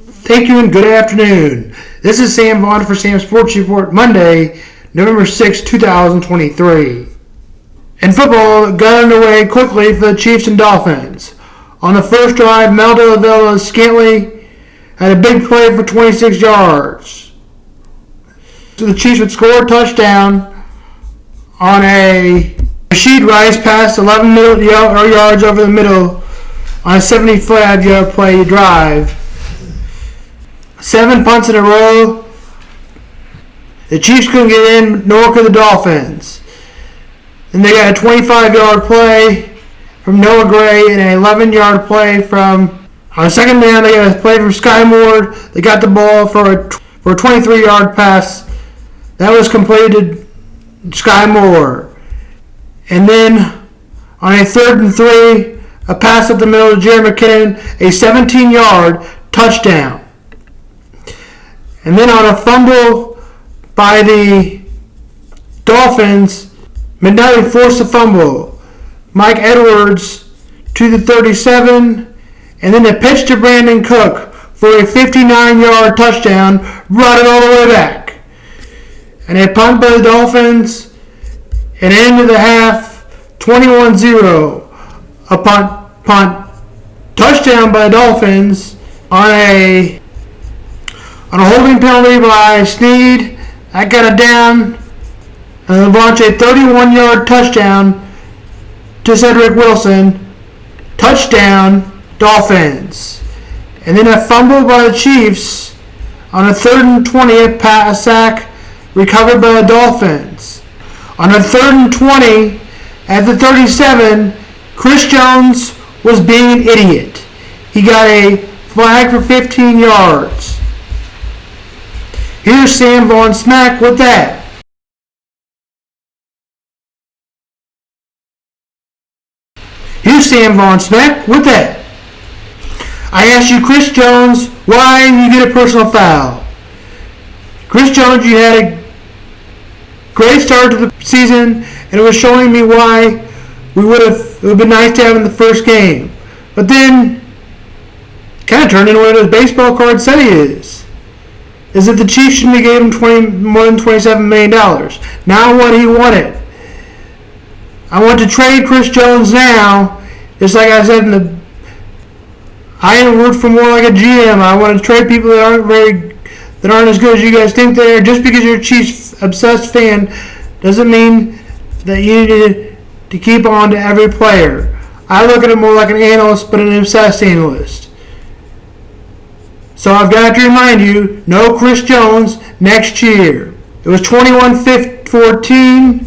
Thank you and good afternoon. This is Sam Vaughn for Sam Sports Report, Monday, November 6, 2023. In football, it got underway quickly for the Chiefs and Dolphins. On the first drive, Melville Scantling had a big play for 26 yards. So the Chiefs would score a touchdown on a Rashid Rice pass 11 yards over the middle on a 75-yard play drive. 7 punts in a row. The Chiefs couldn't get in, nor could the Dolphins. Then they got a 25-yard play from Noah Gray and an 11-yard play from, on second down, they got a play from Sky Moore. They got the ball for a 23-yard pass. That was completed to Sky Moore. And then on a 3rd and 3, a pass up the middle to Jerry McKinnon, a 17-yard touchdown. And then on a fumble by the Dolphins, McNally forced a fumble. Mike Edwards to the 37, and then a pitch to Brandon Cook for a 59-yard touchdown, brought it all the way back. And a punt by the Dolphins, and into the half, 21-0. A punt touchdown by the Dolphins on a holding penalty by Snead. That got it down. And launch a 31-yard touchdown to Cedric Wilson. Touchdown, Dolphins. And then a fumble by the Chiefs on a 3rd and 20, a sack recovered by the Dolphins. On a 3rd and 20, at the 37, Chris Jones was being an idiot. He got a flag for 15 yards. Here's Sam Vaughn Smack with that. Here's Sam Vaughn Smack with that. I asked you, Chris Jones, why you get a personal foul. Chris Jones, you had a great start to the season, and it was showing me why it would have been nice to have in the first game. But then, kind of turned into what his baseball card said he is that the Chiefs shouldn't have gave him more than $27 million. Now what he wanted. I want to trade Chris Jones now, just like I said I am root for more like a GM. I want to trade people that aren't as good as you guys think they are. Just because you're a Chiefs obsessed fan doesn't mean that you need to keep on to every player. I look at it more like an analyst, but an obsessed analyst. So I've got to remind you, no Chris Jones next year. It was 21-14.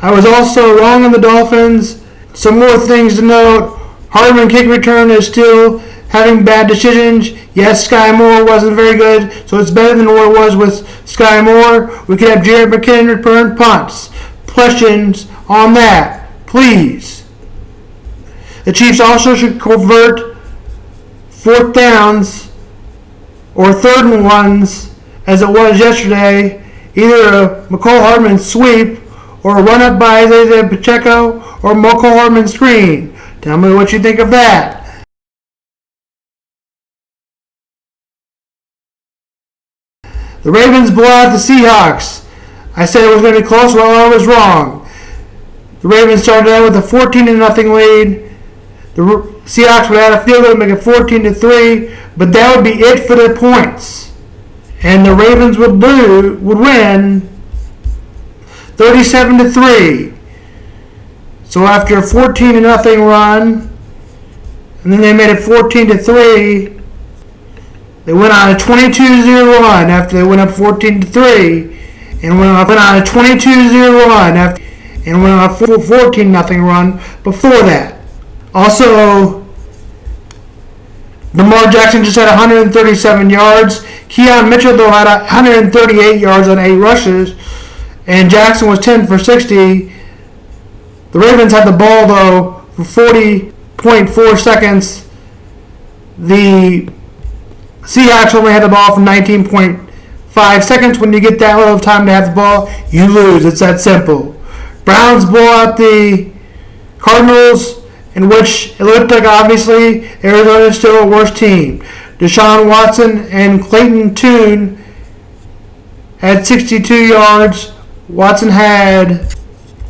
I was also wrong on the Dolphins. Some more things to note. Hardman kick return is still having bad decisions. Yes, Sky Moore wasn't very good, so it's better than what it was with Sky Moore. We could have Jared McKinnon return punts. Questions on that, please. The Chiefs also should convert 4th downs or 3rd and 1s as it was yesterday. Either a McCole Hardman sweep or a run up by Isaiah Pacheco or McCole Hardman screen. Tell me what you think of that. The Ravens blow out the Seahawks. I said it was going to be close, well, I was wrong. The Ravens started out with a 14-0 lead. The Seahawks would add a field goal to make it 14-3, but that would be it for their points. And the Ravens would win 37-3. So after a 14-0 run, and then they made it 14-3, they went on a 22-0 run after they went up 14-3, and went on a 22-0 run after, and went on a 14-0 run before that. Also, Lamar Jackson just had 137 yards. Keon Mitchell, though, had 138 yards on 8 rushes. And Jackson was 10 for 60. The Ravens had the ball, though, for 40.4 seconds. The Seahawks only had the ball for 19.5 seconds. When you get that little time to have the ball, you lose. It's that simple. Browns blow out the Cardinals, in which it looked like obviously Arizona is still a worse team. Deshaun Watson and Clayton Tune had 62 yards. Watson had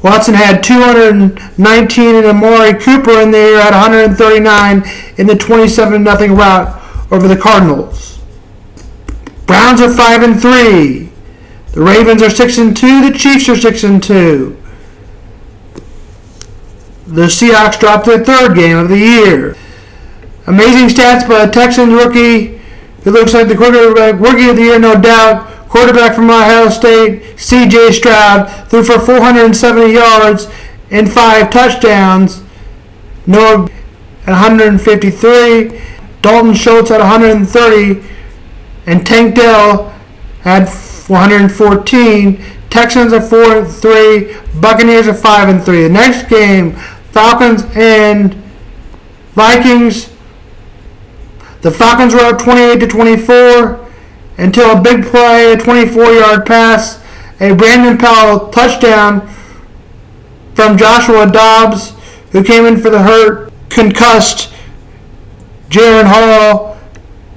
219, and Amari Cooper in there at 139 in the 27-0 rout over the Cardinals. Browns are 5-3. The Ravens are 6-2. The Chiefs are 6-2. The Seahawks dropped their third game of the year. Amazing stats by a Texans rookie who looks like the quarterback rookie of the year, no doubt. Quarterback from Ohio State, C.J. Stroud, threw for 470 yards and 5 touchdowns. Noah at 153. Dalton Schultz at 130. And Tank Dell had 114. Texans are 4-3. Buccaneers are 5-3. The next game, Falcons and Vikings. The Falcons were up 28-24 until a big play, a 24-yard pass, a Brandon Powell touchdown from Joshua Dobbs, who came in for the hurt, concussed Jaron Hall.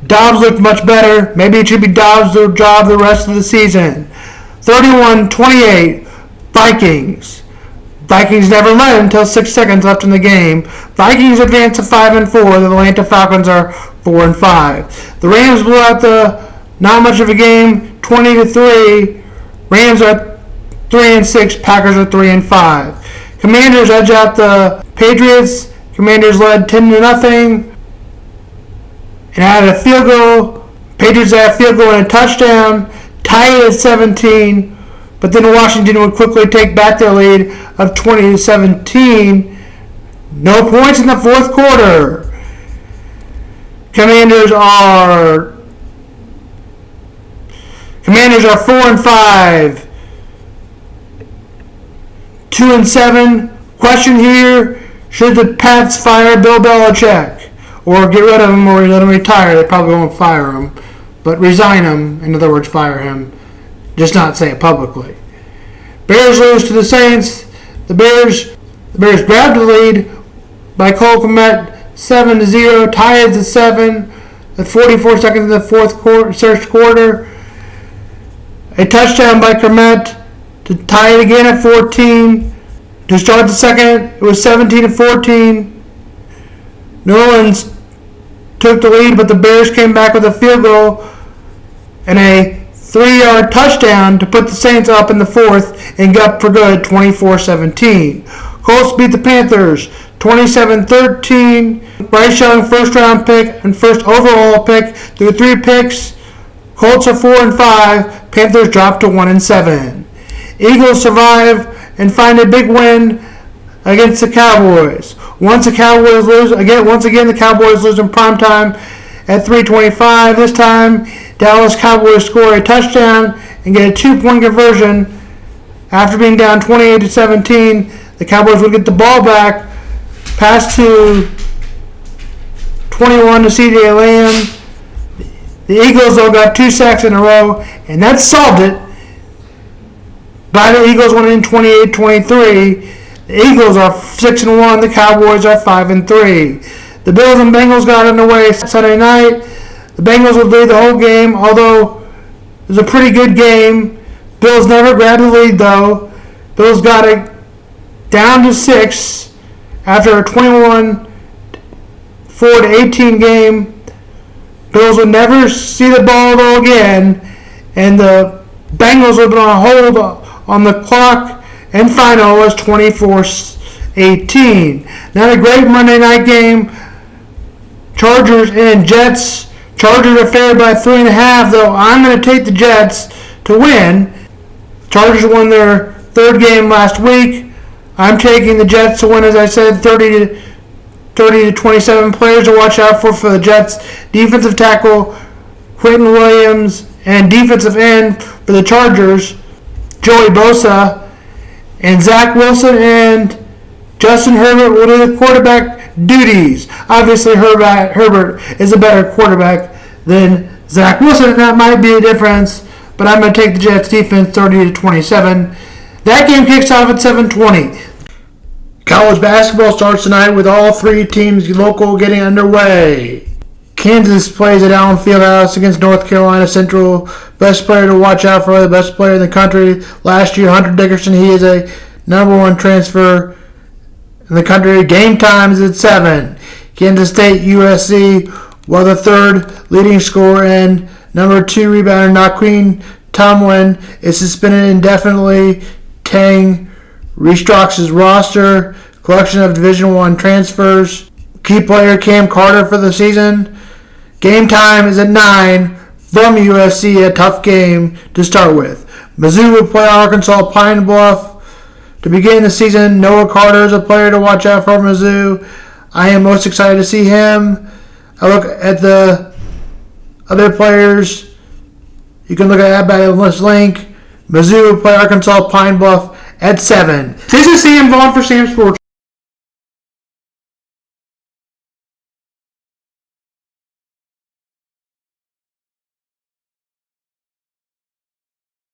Dobbs looked much better. Maybe it should be Dobbs' job the rest of the season. 31-28, Vikings. Vikings never led until 6 seconds left in the game. Vikings advance to 5-4. The Atlanta Falcons are 4-5. The Rams blew out not much of a game, 20-3. Rams are 3-6. Packers are 3-5. Commanders edge out the Patriots. Commanders led 10-0 and added a field goal. Patriots had a field goal and a touchdown, tied at 17. But then Washington would quickly take back their lead of 20-17. No points in the fourth quarter. Commanders are 4-5. 2-7. Question here: should the Pats fire Bill Belichick, or get rid of him, or let him retire? They probably won't fire him, but resign him. In other words, fire him. Just not say it publicly. Bears lose to the Saints. The Bears grabbed the lead by Cole Kmet 7-0. Ties at 7 with 44 seconds in the first quarter. A touchdown by Kmet to tie it again at 14. To start the second, it was 17-14. New Orleans took the lead, but the Bears came back with a field goal and a 3-yard touchdown to put the Saints up in the fourth and get up for good, 24-17. Colts beat the Panthers 27-13. Bryce Young, first-round pick and first overall pick, threw 3 picks. Colts are 4-5. Panthers drop to 1-7. Eagles survive and find a big win against the Cowboys. Once again the Cowboys lose in primetime at 3:25. This time, Dallas Cowboys score a touchdown and get a 2-point conversion. After being down 28-17, the Cowboys will get the ball back. Pass to 21 to C.J. Lamb. The Eagles, though, got 2 sacks in a row, and that solved it. By the Eagles winning 28-23. The Eagles are 6-1. The Cowboys are 5-3. The Bills and Bengals got underway Sunday night. The Bengals would lead the whole game, although it was a pretty good game. Bills never grabbed the lead, though. Bills got it down to 6 after a 21-18 game. Bills would never see the ball though again, and the Bengals would be on a hold on the clock, and final was 24-18. Not a great Monday night game. Chargers and Jets. Chargers are favored by 3.5, though I'm going to take the Jets to win. Chargers won their third game last week. I'm taking the Jets to win, as I said, 30-27. Players to watch out for the Jets. Defensive tackle Quentin Williams, and defensive end for the Chargers, Joey Bosa, and Zach Wilson and Justin Herbert will do the quarterback duties. Obviously, Herbert is a better quarterback than Zach Wilson, and that might be a difference, but I'm going to take the Jets defense 30-27. That game kicks off at 7:20. College basketball starts tonight with all 3 teams local getting underway. Kansas plays at Allen Fieldhouse against North Carolina Central. Best player to watch out for, the best player in the country. Last year, Hunter Dickerson, he is a number one transfer in the country. Game time is at 7. Kansas State, USC, while the third leading scorer and number 2 rebounder, Naquin Tomlin, is suspended indefinitely. Tang restructures his roster. Collection of Division I transfers. Key player Cam Carter for the season. Game time is at 9 from USC, a tough game to start with. Mizzou will play Arkansas Pine Bluff to begin the season. Noah Carter is a player to watch out for Mizzou. I am most excited to see him. I look at the other players. You can look at that by this link. Mizzou will play Arkansas Pine Bluff at 7. This is Sam Vaughn for Sam Sports.